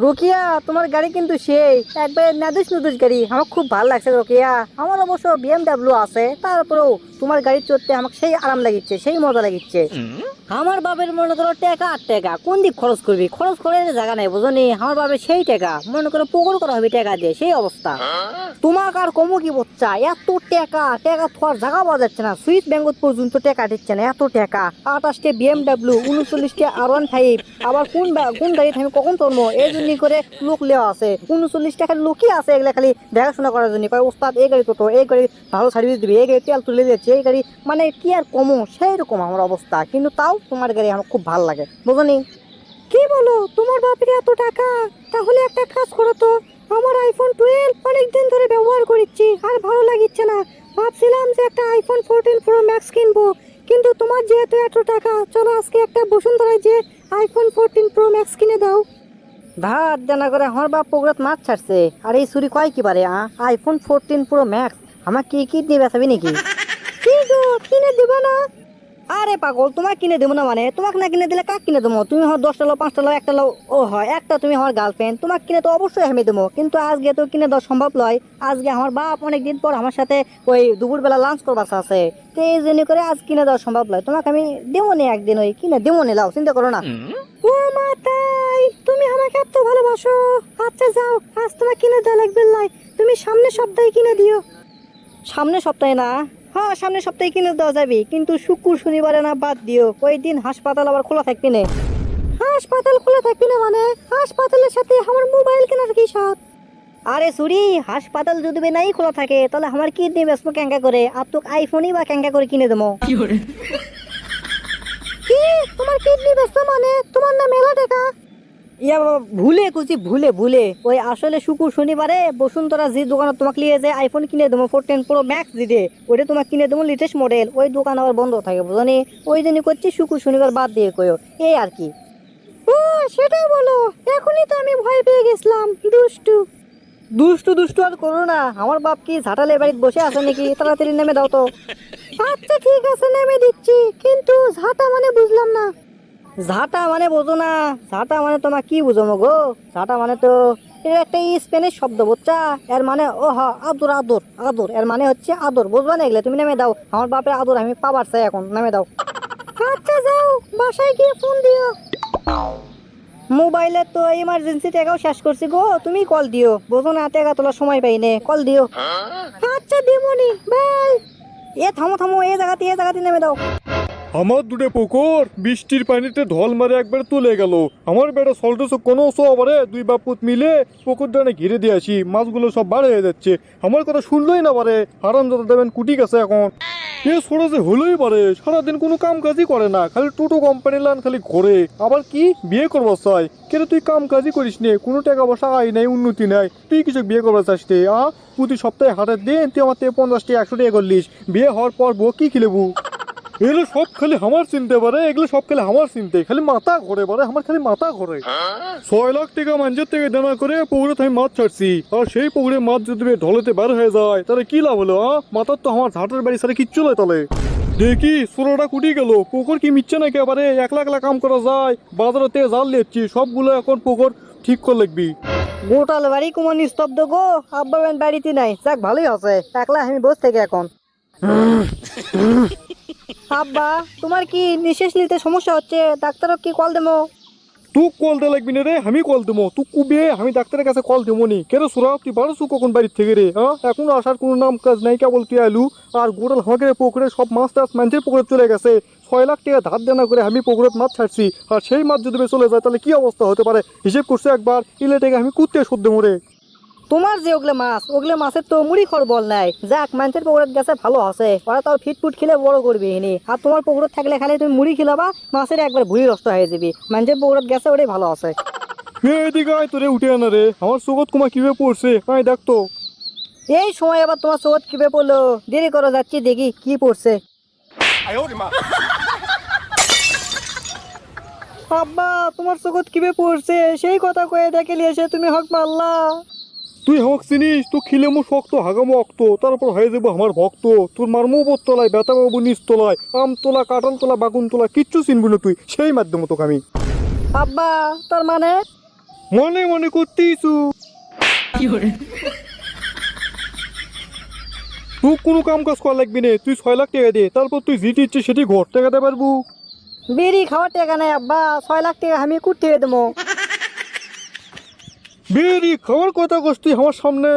রোকিয়া, তোমার গাড়ি কিন্তু সেই একবারে নাদুস নুদুস গাড়ি, আমার খুব ভালো লাগছে রোকিয়া। আমার অবশ্য বিএমডাব্লিউ আছে, তারপরেও তোমার গাড়ি চড়তে আমাকে সেই আরাম লাগিচ্ছে, সেই মজা লাগিচ্ছে। আমার বাপের মনে করো টাকা আর টাকা, কোন দিক খরচ করবি, খরচ করে জায়গা নাই বুঝনি। আমার বাপের সেই টাকা মনে করো পুকুর করা হবে টাকা দিয়ে, সেই অবস্থা। তোমাকে আর কমো কি বচ্চা, এত টাকা টাকা থার জায়গা পাওয়া যাচ্ছে না, সুইস ব্যাঙ্ক পর্যন্ত টাকা দিচ্ছে না, এত টাকা। 28টে বিএমডাব্লিউ, 39টে R15, আবার কোন গাড়ি আমি কখন চলবো এই জন্য করে লোক লেওয়া আছে। 39 টাকার লোকই আছে এগুলা খালি দেখাশোনা করার জন্য, কয় ওস্তাদ এই গাড়ি তো এই গাড়ি ভালো সার্ভিস দিবে, এই গাড়ি তেল তুলে দিচ্ছে, এই গাড়ি মানে কি আর কমো, সেই রকম আমার অবস্থা। কিন্তু তাও তোমার গাড়ি আমার খুব ভালো লাগে বুঝনি। কি বলো, তোমার বাপের এত টাকা? তাহলে একটা কাজ করো তো, আমার আইফোন 12 অনেকদিন ধরে ব্যবহার করছি আর ভালো লাগিচ্ছে না, ভাবছিলাম যে একটা আইফোন 14 প্রো ম্যাক্স কিনবো। কিন্তু তোমার যেহেতু এত টাকা, চলো আজকে একটা বসুন্ধরায় যে আইফোন 14 প্রো ম্যাক্স কিনে দাও। ধার দেনা করে আমার বাপ পকড়াত মাছ ছাড়ছে, আর এই চুরি কয় কি পারে আইফোন 14 প্রো ম্যাক্স আমার কি দিয়ে বেচাবি নাকি? কি গো, কিনে দেবো না? আরে পাগল, তোমাকে কিনে দেবো না মানে? তোমাকে না কিনে দিলে কাক কিনে দেবো? তুমি হর 10টা লো, 5টা লো, একটা লো, ও হয় একটা তুমি আমার গার্লফ্রেন্ড, তোমাকে কিনে তো অবশ্যই আমি দেবো। কিন্তু আজকে তো কিনে দেওয়া সম্ভব নয়, আজকে আমার বাপ অনেকদিন পর আমার সাথে ওই দুপুরবেলা লাঞ্চ করবার আছে, তো এই জন্য করে আজ কিনে দেওয়া সম্ভব নয়। তোমাকে আমি দেবো নি একদিন, ওই কিনে দেবো নি, লাও চিন্তা করো না। ও মা, তাই তুমি আমাকে এত ভালোবাসো? আচ্ছা যাও, আজ তোমার কিনে দেওয়া লাগবে নাই, তুমি সামনের সপ্তাহে কিনে দিও। সামনের সপ্তাহে না? হ্যাঁ সামনের সপ্তাহে কিনে দেওয়া যাবে, কিন্তু শুক্র শনিবারে না বাদ দিও, ওই দিন হাসপাতাল আবার খোলা থাকবে না। হাসপাতাল খোলা থাকবে না মানে? হাসপাতালের সাথে আমার মোবাইল কেনার কি সাথ? আরে সুরি, হাসপাতাল যদি নাই খোলা থাকে তাহলে আমার কিডনি বেচবো ক্যাঙ্কা করে, আর তোকে আইফোনই বা ক্যাঙ্কা করে কিনে দেবো। কি তোমার কিডনি বেচবো মানে? তোমার না মেলা টাকা। ইয়া বাবা, ভুলে কুচি, ভুলে ওই আসলে শুক্র শনিবারে বসুন্ধরা যে দোকানে তোমাকে নিয়ে যায় আইফোন কিনে দেবো 14 প্রো ম্যাক্স দিতে, ওইটা তোমাকে কিনে দেবো লেটেস্ট মডেল, ওই দোকান আবার বন্ধ থাকে বুঝনি, ওই জন্য করছি শুক্র শনিবার বাদ দিয়ে কয়ো, এই আর কি। ও সেটা বলো, এখনই তো আমি ভয় পেয়ে গেছিলাম। দুষ্টু আর করো না, আমার বাপ কি ঝাঁটালে বাড়িতে বসে আছে নাকি? তাড়াতাড়ি নেমে দাও তো। আচ্ছা ঠিক আছে, নেমে দিচ্ছি, কিন্তু ঝাঁটা মানে বুঝলাম না। ঝাঁটা মানে বোঝো না? ঝাঁটা মানে তোমার কি বুঝো গো? ঝাঁটা মানে তো এর একটা স্পেনিশ শব্দ বুঝছা, এর মানে ও হা আদর আদর আদর, এর মানে হচ্ছে আদর, বুঝবা না এগুলো? তুমি নেমে দাও, আমার বাপের আদর আমি পাবার চাই এখন, নেমে দাও। আচ্ছা যাও, বাসায় গিয়ে ফোন দিও। মোবাইলে তো ইমার্জেন্সি টাকাও শেষ করছি গো, তুমি কল দিও, বোঝো না টাকা তোলার সময় পাই নে, কল দিও। আচ্ছা দিমনি, বাই। থামো এই জায়গাতে নেমে দাও। আমার দুটো পুকুর বৃষ্টির পানিতে ঢল মারে একবার তুলে গেল। আমার বেটা সল্টেস কোনো সবারে দুই বাপুত মিলে পুকুর ডানে ঘিরে দিয়ে আসি, মাছগুলো সব বার হয়ে যাচ্ছে। আমার কথা শুনলোই না পারে, হারাম যত দেবেন কুটি গেছে এখন। এ ছোড়া যে হলোই পারে, সারাদিন কোনো কাম কাজই করে না, খালি টোটো কোম্পানি লান খালি ঘোরে। আবার কি বিয়ে করবো চাই? কেন তুই কাম কাজই করিস নে, কোনো টাকা পয়সা আয় নাই, উন্নতি নাই, তুই কিছু বিয়ে করবার চাস রে? প্রতি সপ্তাহে হাটের দিন তুই আমার 50 টাকা 100 টাকা করলিস, বিয়ে হওয়ার পর বউ কি খিলেবু? এগুলো সব খালি আমার চিনতে পারে, এগুলো সব খালি আমার চিনতে, খালি মাথা ঘোরে পারে, আমার খালি মাথা ঘোরে। 6 লাখ টাকা মানুষের থেকে দেনা করে পুকুরে আমি মাছ ছাড়ছি, আর সেই পুকুরে মাছ যদি ঢলেতে বার হয়ে যায় তাহলে কি লাভ হলো? মাথার তো আমার ঝাঁটের বাড়ি সারে কিচ্ছু নয়। তাহলে দেখি ষোলোটা কুটি গেল, পুকুর কি মিচ্ছে না একেবারে? একলা কাম করা যায়, বাজারেতে জাল লিয়েছি, সবগুলো এখন পুকুর ঠিক করে লিখবি। গোটাল বাড়ি কুমার নিস্তব্ধ গো, আব্বা বাড়িতে নাই, যাক ভালোই আছে, একলা আমি বসে থেকে এখন। আব্বা, তোমার কি নিঃশ্বাস নিতে সমস্যা হচ্ছে? ডাক্তারও কি কল দেবো? তুই কল দে লাগবি না রে, আমি কল দেবো। তুই কুবে আমি ডাক্তারের কাছে কল দেবো নি। কেন সুরা তুই বারোশো কখন বাড়ির থেকে রে? এখন আসার কোনো নাম কাজ নাই, কেবল তুই আলু আর গোটাল আমাকে পুকুরে সব মাছ টাছ মানুষের পুকুরে চলে গেছে। 6 লাখ টাকা ধার দেনা করে আমি পুকুরে মাছ ছাড়ছি, আর সেই মাছ যদি চলে যায় তাহলে কি অবস্থা হতে পারে হিসেব করছে একবার। ইলে টাকা আমি কুত্তে শোধ দেবো রে। তোমার যে ওগুলো মাছের তো মুড়ি খর বল নাই, যাক মানুষের পুকুরের গেছে ভালো আছে, ওরা তাও ফিটফুট খেলে বড় করবি এনে। আর তোমার পুকুরে থাকলে খালি তুমি মুড়ি খেলাবা, মাছের একবার ভুড়ি নষ্ট হয়ে যাবি। মানুষের পুকুরের গেছে ওটাই ভালো আছে। এদিকে আয়, তোরে উঠে আনা রে, আমার চোখত কুমা কিভাবে পড়ছে আয় দেখতো। এই সময় আবার তোমার চোখ কিভাবে পড়লো? দেরি করে যাচ্ছি, দেখি কি পড়ছে। আব্বা, তোমার চোখত কিভাবে পড়ছে সেই কথা কয়ে দেখে এসে তুমি হক মারলা। তুই আমাকে চিনিস? তো খিলে মো শক্ত হাগামো অক্ত, তারপর হয়ে যাবো আমার ভক্ত। তোর মারমো উপর তলায়, বেতা বাবু নিচ তলায়, আম তোলা, কাঁঠাল তোলা, বাগুন তোলা, কিচ্ছু চিনবি না তুই, সেই মাধ্যমে তোকে আমি। আব্বা, তার মানে? মনে মনে করতেইছু তুই কোনো কাম কাজ করা লাগবি না, তুই 6 লাখ টাকা দে, তারপর তুই যেটি ইচ্ছে সেটি ঘর টাকা দিতে পারবো। বিড়ি খাওয়ার টাকা নাই আব্বা, 6 লাখ টাকা আমি কুট থেকে দেবো। বেরি খাওয়ার কথা কস তুই আমার সামনে?